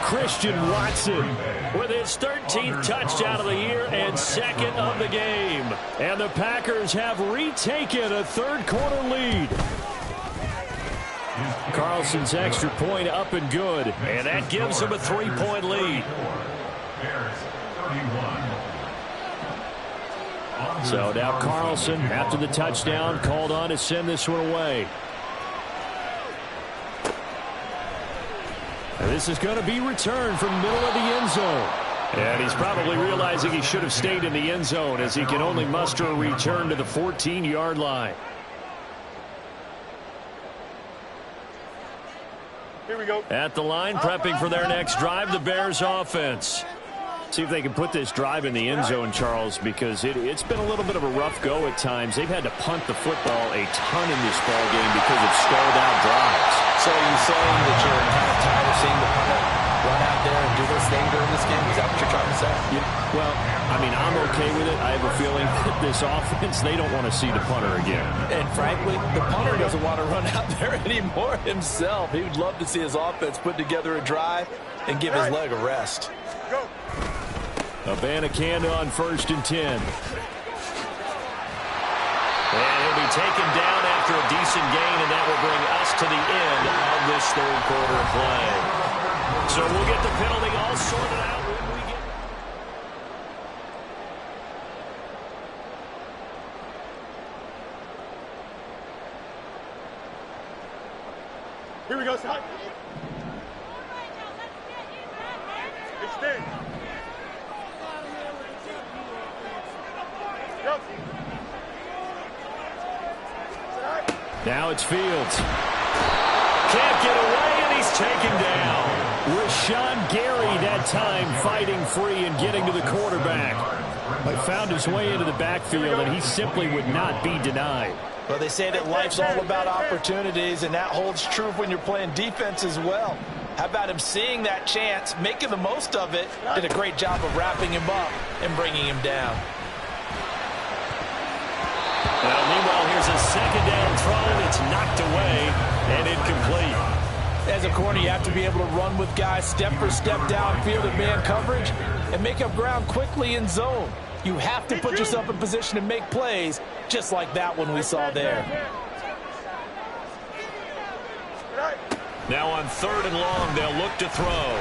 Christian Watson with his 13th touchdown of the year and 2nd of the game. And the Packers have retaken a 3rd quarter lead. Carlson's extra point up and good. And that gives them a 3-point lead. So now Carlson, after the touchdown, called on to send this one away. And this is going to be returned from middle of the end zone. And he's probably realizing he should have stayed in the end zone as he can only muster a return to the 14-yard line. Here we go. At the line, prepping for their next drive, the Bears offense. See if they can put this drive in the end zone, Charles, because it's been a little bit of a rough go at times. They've had to punt the football a ton in this ball game because of stalled out drives. So are you saying that you're kind of tired of seeing the punter run out there and do this thing during this game? Is that what you're trying to say? Yeah, well, I mean, I'm okay with it. I have a feeling that this offense, they don't want to see the punter again. And frankly, the punter doesn't want to run out there anymore himself. He would love to see his offense put together a drive and give his leg a rest. Go. Abanikanda on 1st and 10. And he'll be taken down after a decent gain, and that will bring us to the end of this 3rd quarter of play. So we'll get the penalty all sorted out when we get... Here we go, Scott. Extend. Go. Now it's Fields. Can't get away, and he's taken down. Rashawn Gary that time fighting free and getting to the quarterback. He found his way into the backfield, and he simply would not be denied. Well, they say that life's all about opportunities, and that holds true when you're playing defense as well. How about him seeing that chance, making the most of it, did a great job of wrapping him up and bringing him down. Well, meanwhile, here's a second down throw. It's knocked away and incomplete. As a corner, you have to be able to run with guys step for step downfield in man coverage and make up ground quickly in zone. You have to put yourself in position to make plays, just like that one we saw there. Now on 3rd and long, they'll look to throw.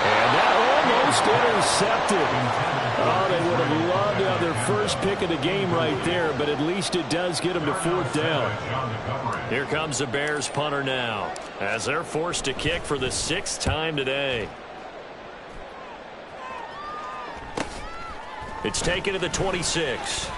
And that almost intercepted. Oh, they would have loved to have their first pick of the game right there, but at least it does get them to 4th down. Here comes the Bears punter now, as they're forced to kick for the 6th time today. It's taken to the 26.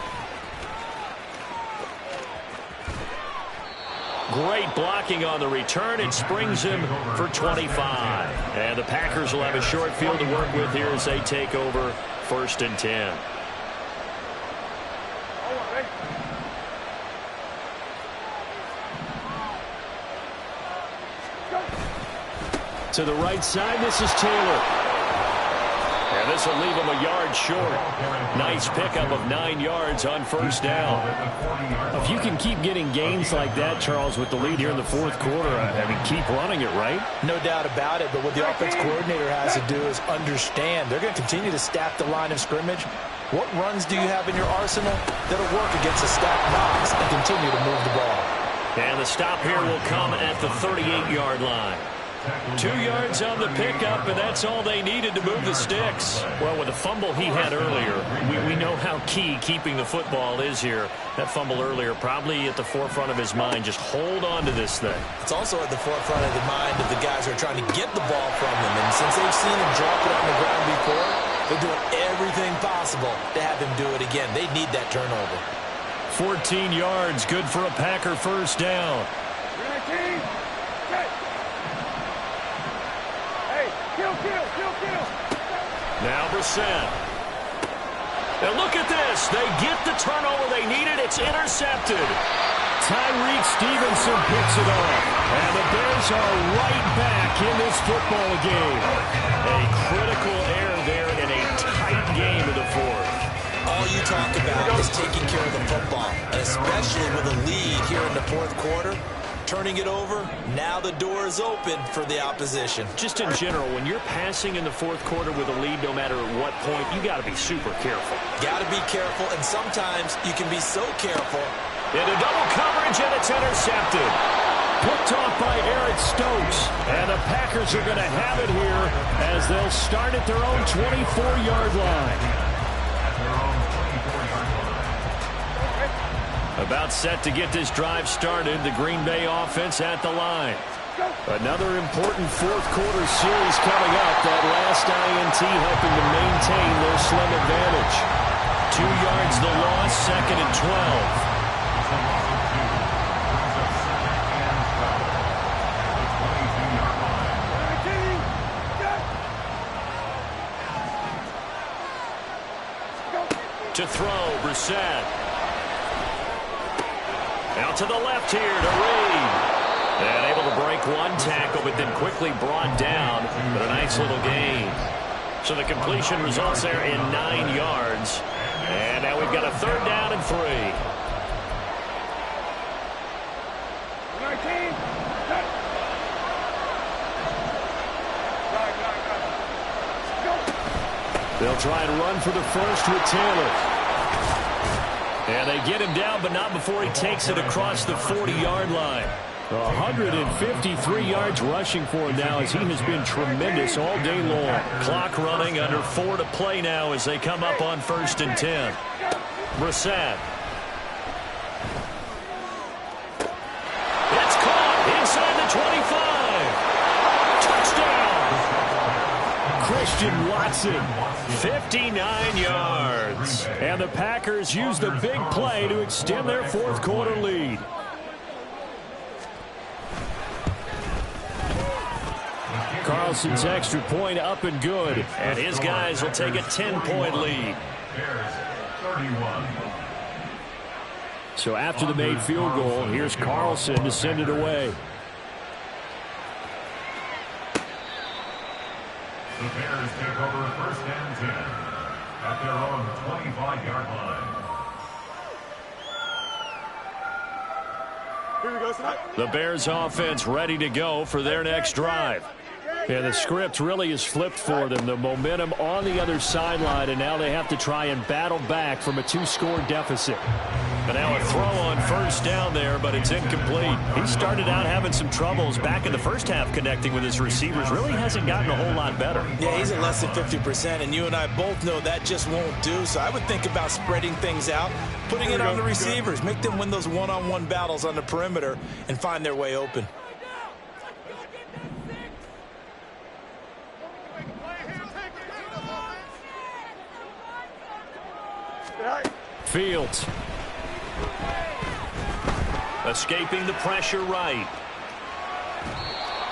Great blocking on the return. It springs him for 25. And the Packers will have a short field to work with here as they take over 1st and 10. To the right side, this is Taylor. And this will leave him a yard short. Nice pickup of 9 yards on 1st down. If you can keep getting gains like that, Charles, with the lead here in the 4th quarter, I mean, keep running it, right? No doubt about it, but what the offense coordinator has to do is understand. They're going to continue to stack the line of scrimmage. What runs do you have in your arsenal that'll work against a stacked box and continue to move the ball? And the stop here will come at the 38-yard line. 2 yards on the pickup, and that's all they needed to move the sticks. Well, with the fumble he had earlier, we know how key keeping the football is here. That fumble earlier probably at the forefront of his mind. Just hold on to this thing. It's also at the forefront of the mind of the guys who are trying to get the ball from him. And since they've seen him drop it on the ground before, they're doing everything possible to have him do it again. They need that turnover. 14 yards, good for a Packer 1st down. Now Brissett. Now look at this. They get the turnover they needed. It's intercepted. Tyreek Stevenson picks it off. And the Bears are right back in this football game. A critical error there in a tight game in the 4th. All you talk about is taking care of the football, and especially with a lead here in the 4th quarter. Turning it over, now the door is open for the opposition. Just in general, when you're passing in the 4th quarter with a lead, no matter at what point, you got to be super careful. Got to be careful, and sometimes you can be so careful. Into double coverage, and it's intercepted. Picked off by Eric Stokes. And the Packers are going to have it here as they'll start at their own 24-yard line. About set to get this drive started, the Green Bay offense at the line. Another important 4th quarter series coming up. That last INT helping to maintain their slim advantage. 2 yards the loss, 2nd and 12. To throw, Brissett. Out to the left here to Reed. And able to break one tackle, but then quickly brought down. But a nice little gain. So the completion results there in 9 yards. And now we've got a 3rd down and 3. They'll try and run for the first with Taylor. And they get him down, but not before he takes it across the 40-yard line. 153 yards rushing for him now as he has been tremendous all day long. Clock running, under 4 to play now as they come up on 1st and 10. Brissett. It's caught inside the 25. Touchdown. Christian Watson. 59 yards. And the Packers use the big play to extend their 4th quarter lead. Carlson's extra point up and good. And his guys will take a 10-point lead. Bears 31. So after the made field goal, here's Carlson to send it away. The Bears take over first and 10 at their own 25-yard line. Here we go, son. The Bears offense ready to go for their next drive. And the script really is flipped for them. The momentum on the other sideline, and now they have to try and battle back from a 2-score deficit. But now a throw on first down there, but it's incomplete. He started out having some troubles back in the first half connecting with his receivers. Really hasn't gotten a whole lot better. Yeah, he's at less than 50%, and you and I both know that just won't do. So I would think about spreading things out, putting it on the receivers, make them win those one-on-one battles on the perimeter and find their way open. Fields. Escaping the pressure right.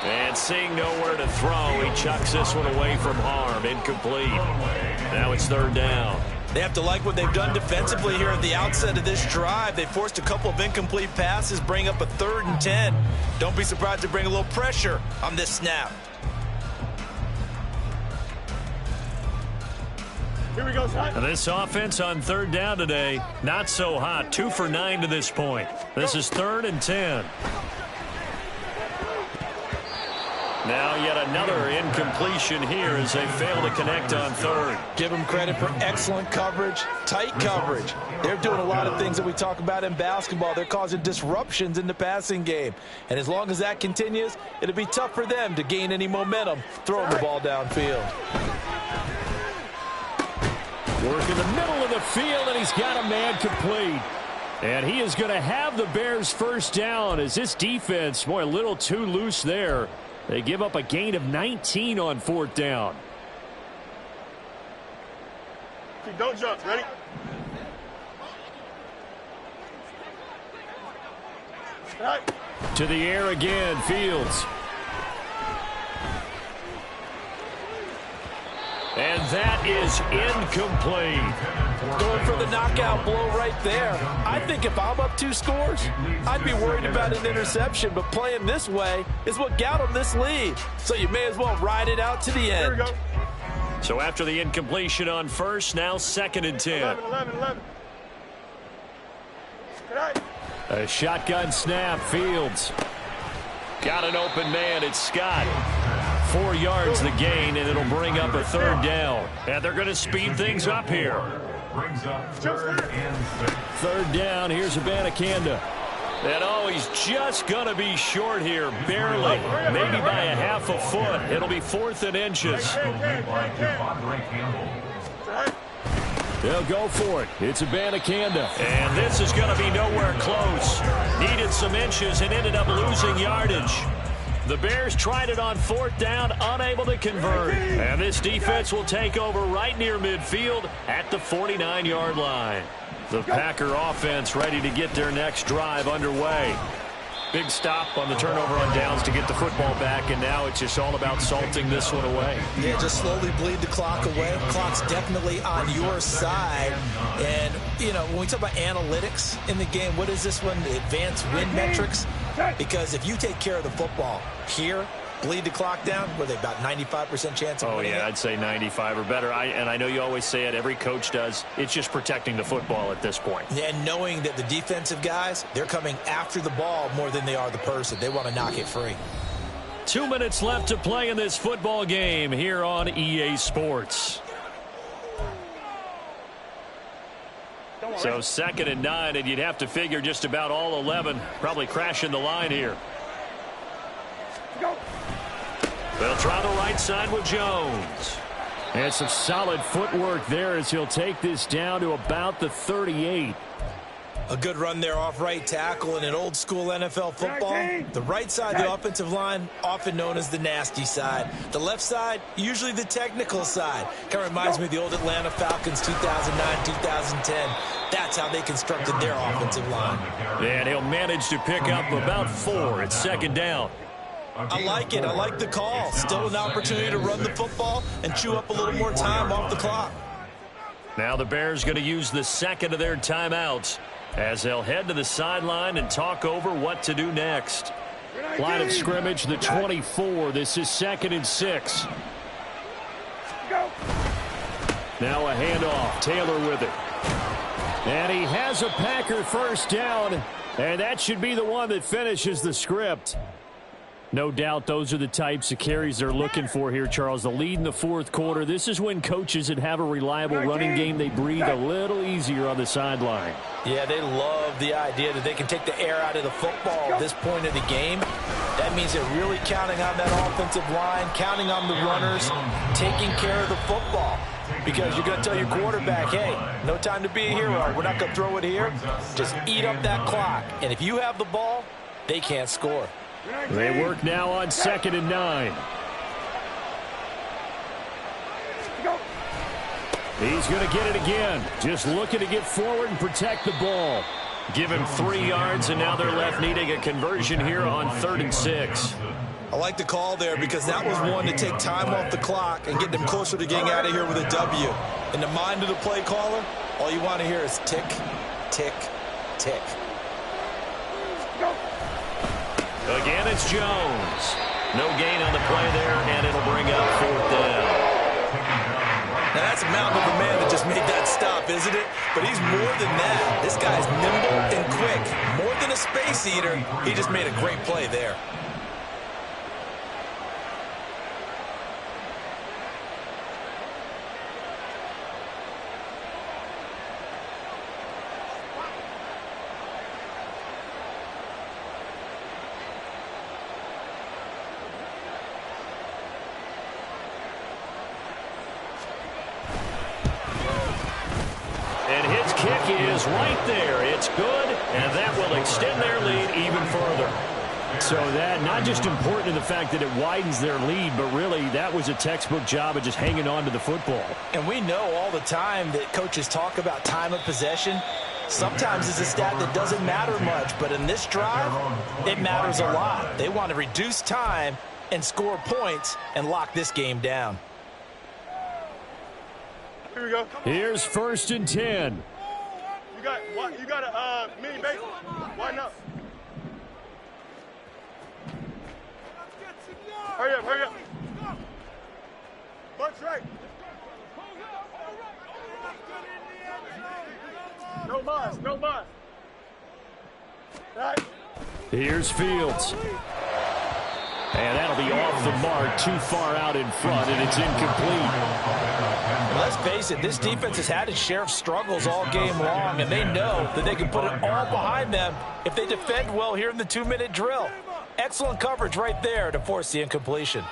And seeing nowhere to throw, he chucks this one away from harm. Incomplete. Now it's third down. They have to like what they've done defensively here at the outset of this drive. They forced a couple of incomplete passes, bring up a 3rd and 10. Don't be surprised to bring a little pressure on this snap. Here we go, son. This offense on third down today, not so hot. 2 for 9 to this point. This is 3rd and 10. Now yet another incompletion here as they fail to connect on third. Give them credit for excellent coverage, tight coverage. They're doing a lot of things that we talk about in basketball. They're causing disruptions in the passing game. And as long as that continues, it'll be tough for them to gain any momentum throwing the ball downfield. Work in the middle of the field, and he's got a man complete. And he is going to have the Bears first down as this defense, boy, a little too loose there. They give up a gain of 19 on 4th down. Don't jump. Ready? Right. To the air again, Fields. And that is incomplete. Going for the knockout blow right there. I think if I'm up 2 scores, I'd be worried about an interception, but playing this way is what got them this lead. So you may as well ride it out to the end. Here we go. So after the incompletion on first, now 2nd and 10. 11. Right. A shotgun snap, Fields. Got an open man, it's Scott. 4 yards the gain, and it'll bring up a 3rd down. And they're going to speed things up here. Brings up 3rd and 6. 3rd down, here's Abanikanda. And oh, he's just going to be short here, barely. Maybe by a half a foot. It'll be 4th and inches. They'll go for it. It's Abanikanda. And this is going to be nowhere close. Needed some inches and ended up losing yardage. The Bears tried it on 4th down, unable to convert. And this defense will take over right near midfield at the 49-yard line. The Packer offense ready to get their next drive underway. Big stop on the turnover on downs to get the football back, and now it's just all about salting this one away. Yeah, just slowly bleed the clock away. Clock's definitely on your side. And, you know, when we talk about analytics in the game, what is this one? The advanced win metrics? Because if you take care of the football here, bleed the clock down, were they about 95% chance of winning? Oh, yeah, I'd say 95 or better. And I know you always say it, every coach does. It's just protecting the football at this point. And knowing that the defensive guys, they're coming after the ball more than they are the person. They want to knock it free. 2 minutes left to play in this football game here on EA Sports. So 2nd and 9, and you'd have to figure just about all 11 probably crashing the line here. They'll try the right side with Jones. And some solid footwork there as he'll take this down to about the 38. A good run there off right tackle in an old school NFL football. The right side of the offensive line, often known as the nasty side. The left side, usually the technical side. Kind of reminds me of the old Atlanta Falcons 2009, 2010. That's how they constructed their offensive line. And he'll manage to pick up about 4 at 2nd down. I like it. I like the call. Still an opportunity to run the football and chew up a little more time off the clock. Now the Bears going to use the second of their timeouts as they'll head to the sideline and talk over what to do next. Line of scrimmage, the 24. This is 2nd and 6. Now a handoff. Taylor with it. And he has a Packer first down. And that should be the one that finishes the script. No doubt those are the types of carries they're looking for here, Charles. The lead in the fourth quarter. This is when coaches that have a reliable running game, they breathe a little easier on the sideline. Yeah, they love the idea that they can take the air out of the football at this point of the game. That means they're really counting on that offensive line, counting on the runners, taking care of the football. Because you're going to tell your quarterback, hey, no time to be a hero. We're not going to throw it here. Just eat up that clock. And if you have the ball, they can't score. They work now on 2nd and 9. He's going to get it again. Just looking to get forward and protect the ball. Give him 3 yards, and now they're left needing a conversion here on 3rd and 6. I like the call there because that was one to take time off the clock and get them closer to getting out of here with a W. In the mind of the play caller, all you want to hear is tick, tick, tick. Again, it's Jones. No gain on the play there, and it'll bring up 4th down. Now, that's a mountain of a man that just made that stop, isn't it? But he's more than that. This guy's nimble and quick. More than a space eater, he just made a great play there. Is right there. It's good, and that will extend their lead even further. So that not just important in the fact that it widens their lead, but really that was a textbook job of just hanging on to the football. And we know all the time that coaches talk about time of possession. Sometimes it's a stat that doesn't matter much, but in this drive, it matters a lot. They want to reduce time and score points and lock this game down. Here we go. Here's 1st and 10. You got a mini base. Why not? Hurry up, hurry up. Bunch right. No mas, no mas. Right. Here's Fields. And that'll be off the mark, too far out in front, and it's incomplete. Let's face it, this defense has had its share of struggles all game long, and they know that they can put it all behind them if they defend well here in the 2-minute drill. Excellent coverage right there to force the incompletion.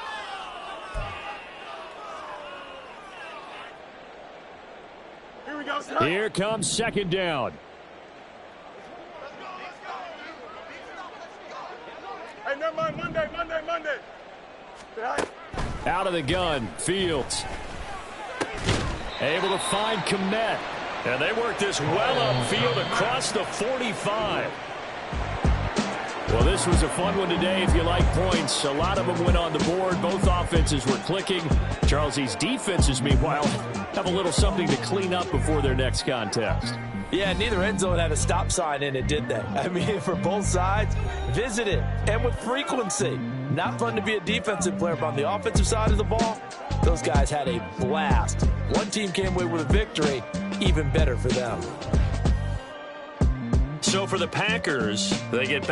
Here we go. Here comes 2nd down. Hey, never mind. Monday. Right. Out of the gun, Fields. Able to find Kmet. And they work this well upfield across the 45. Well, this was a fun one today if you like points. A lot of them went on the board. Both offenses were clicking. Charles, these defenses, meanwhile, have a little something to clean up before their next contest. Yeah, neither end zone had a stop sign in it, did they? I mean, for both sides, visit it, and with frequency. Not fun to be a defensive player, but on the offensive side of the ball, those guys had a blast. One team came away with a victory, even better for them. So for the Packers, they get back.